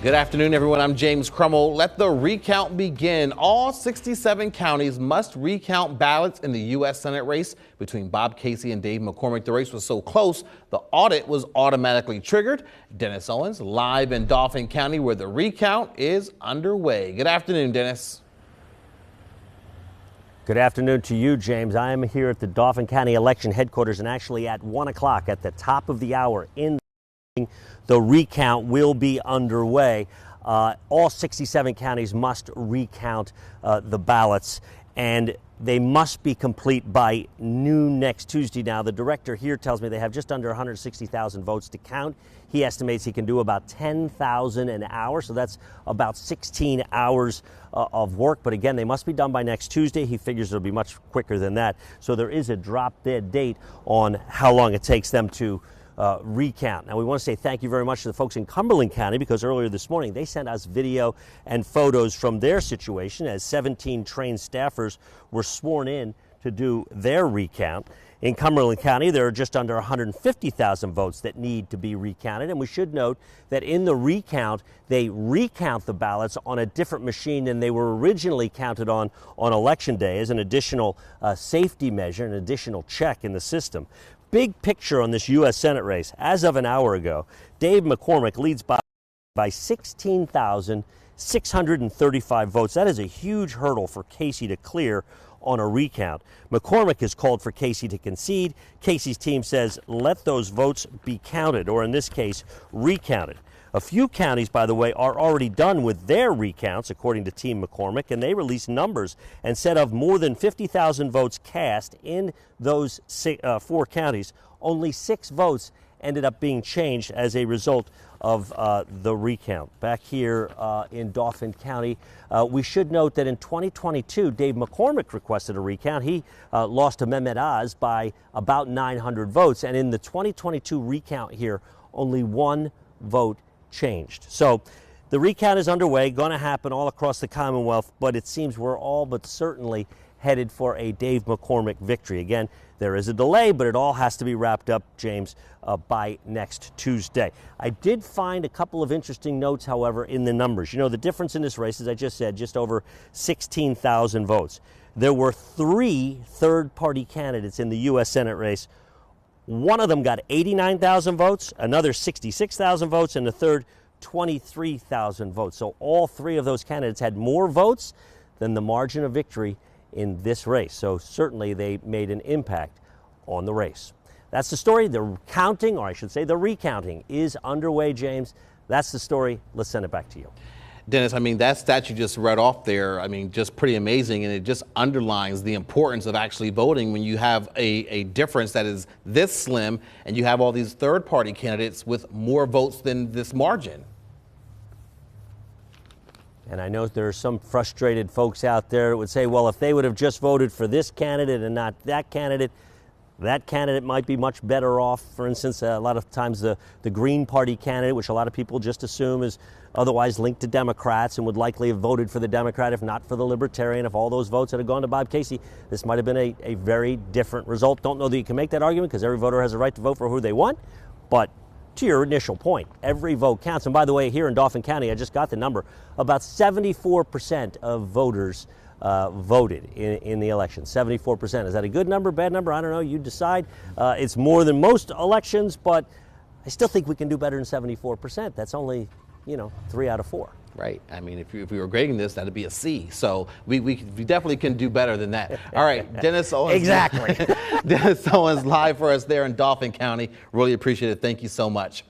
Good afternoon, everyone. I'm James Crummell. Let the recount begin. All 67 counties must recount ballots in the U.S. Senate race between Bob Casey and Dave McCormick. The race was so close, the audit was automatically triggered. Dennis Owens, live in Dauphin County, where the recount is underway. Good afternoon, Dennis. Good afternoon to you, James. I am here at the Dauphin County election headquarters, and actually at 1 o'clock at the top of the hour in the recount will be underway. All 67 counties must recount the ballots, and they must be complete by noon next Tuesday. Now, the director here tells me they have just under 160,000 votes to count. He estimates he can do about 10,000 an hour, so that's about 16 hours of work. But again, they must be done by next Tuesday. He figures it'll be much quicker than that. So there is a drop-dead date on how long it takes them to recount. Now, we want to say thank you very much to the folks in Cumberland County, because earlier this morning they sent us video and photos from their situation as 17 trained staffers were sworn in to do their recount. In Cumberland County, there are just under 150,000 votes that need to be recounted. And we should note that in the recount, they recount the ballots on a different machine than they were originally counted on Election Day, as an additional safety measure, an additional check in the system. Big picture on this U.S. Senate race. As of an hour ago, Dave McCormick leads by 16,635 votes. That is a huge hurdle for Casey to clear on a recount. McCormick has called for Casey to concede. Casey's team says let those votes be counted, or in this case, recounted. A few counties, by the way, are already done with their recounts, according to Team McCormick, and they released numbers and said of more than 50,000 votes cast in those 4 counties, only 6 votes ended up being changed as a result of the recount. Back here in Dauphin County, we should note that in 2022, Dave McCormick requested a recount. He lost to Mehmet Oz by about 900 votes, and in the 2022 recount here, only 1 vote changed. So the recount is underway, going to happen all across the Commonwealth, but it seems we're all but certainly headed for a Dave McCormick victory. Again, there is a delay, but it all has to be wrapped up, James, by next Tuesday. I did find a couple of interesting notes, however, in the numbers. You know, the difference in this race, as I just said, just over 16,000 votes. There were 3 third-party candidates in the U.S. Senate race. One of them got 89,000 votes, another 66,000 votes, and the third 23,000 votes. So all 3 of those candidates had more votes than the margin of victory in this race. So certainly they made an impact on the race. That's the story. The counting, or I should say the recounting, is underway, James. That's the story. Let's send it back to you. Dennis, I mean, that stat you just read off there, I mean, just pretty amazing, and it just underlines the importance of actually voting when you have a difference that is this slim and you have all these third-party candidates with more votes than this margin. And I know there are some frustrated folks out there that would say, well, if they would have just voted for this candidate and not that candidate might be much better off. For instance, a lot of times the Green Party candidate, which a lot of people just assume is otherwise linked to Democrats and would likely have voted for the Democrat if not for the Libertarian. If all those votes had gone to Bob Casey, this might have been a very different result. Don't know that you can make that argument, because every voter has a right to vote for who they want. But to your initial point, every vote counts. And by the way, here in Dauphin County, I just got the number, about 74% of voters voted in the election. 74%. Is that a good number, bad number? I don't know. You decide. It's more than most elections, but I still think we can do better than 74%. That's only, 3 out of 4. Right. I mean, if we were grading this, that'd be a C. So we definitely can do better than that. All right, Dennis Owens. Exactly. Dennis Owens live for us there in Dauphin County. Really appreciate it. Thank you so much.